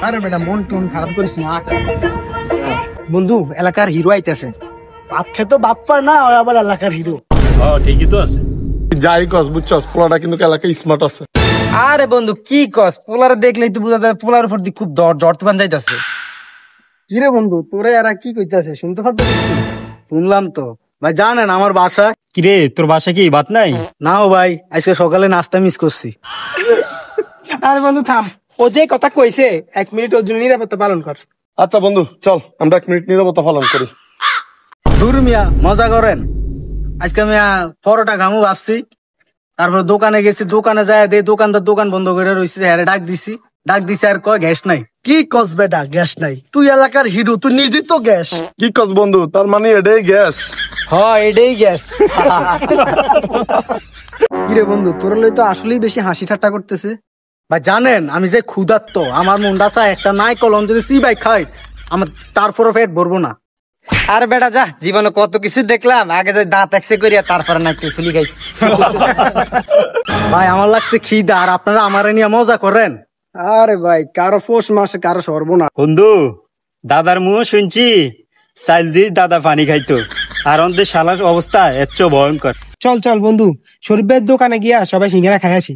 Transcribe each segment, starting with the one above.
আরে বেটা মন টন খারাপ করিস না বন্ধু, এলাকার হিরো আইতেছে। বাপ খেতো বাপ পায় না, ওই আবার এলাকার হিরো। ঠিকই তো আছে। যাই কস বুঝছস, পোলাটা কিন্তু এলাকায় স্মার্ট আছে। আরে বন্ধু কি কস, পোলার দেখলেই তো বোঝা যায় পোলার উপর দিয়ে খুব জ্বর তুফান যাইতাছে। কিরে বন্ধু, তোরে এরা কি কইতাছে শুনতে পারতেছিস? শুনলাম তো ভাই। জানেন আমার বাসা কিরে তোর বাসা কি ভাত নাই? নাও ভাই, আজকে সকালে নাস্তা মিস করছি। আরে বন্ধু থাম, ও যে কথা কইছে 1 মিনিট ওর জন্য নিরাপত্তা পালন কর। আচ্ছা বন্ধু চল আমরা 1 মিনিট নীরবতা পালন করি। দূর মিয়া, মজা করেন। আজকে মিয়া পরোটা খামু ভাবছি। তারপর দোকানে গেছি, দোকানে যায় দোকানদার দোকান বন্ধ করে রয়েছে। হ্যাঁ ডাক দিছি আর কয় গ্যাস নাই। কি কস বেটা, গ্যাস নাই? তুই এলাকার হিরো, তুই নিজে তো গ্যাস। কি কস বন্ধু, তার মানে এটাই গ্যাস? হ্যাঁ এটাই গ্যাস। কিরে বন্ধু, তোর লই তো আসলেই বেশি হাসি ঠাট্টা করতেছে। ভাই জানেন আমি যে ক্ষুধার্ত, আমার মুন্ডা চা একটা নাই কলম যদি সিবাই খাই আমার তারপরও পেট ভরবো না। আর বেটা যা, জীবনে কত কিছু দেখলাম, আগে যাই দাঁত একসে করিয়া তারপরে না কেউ চুলি খাইছি। ভাই আমার লাগছে খিদা, আর আপনারা আমারে নিয়ে মজা করেন। আরে ভাই, কারো পৌষ মাসে কারো সর্বনাশ। বন্ধু দাদার মুহ শুনছি চাইল দিয়ে দাদা পানি খাইতো, আর আমাদের শালার অবস্থা এত ভয়ঙ্কর। চল চল বন্ধু, শরীফের দোকানে গিয়া সবাই সিঙ্গারা খাই আসি।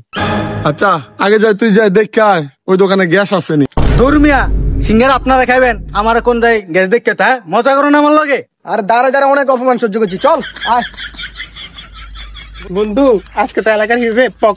আচ্ছা আগে যাই, তুই যাই দেখ আয় ওই দোকানে গ্যাস আসেনি। ধর্মিয়া সিঙ্গারা আপনারা খাইবেন, আমার কোন যায় গ্যাস দেখতে? হ্যাঁ মজা করুন আমার লগে। আর দাঁড়া দাঁড়া অনেক অপমান সহ্য করছি, চল আয়। বন্ধু আজকে তো এলাকার হিরো রে পক।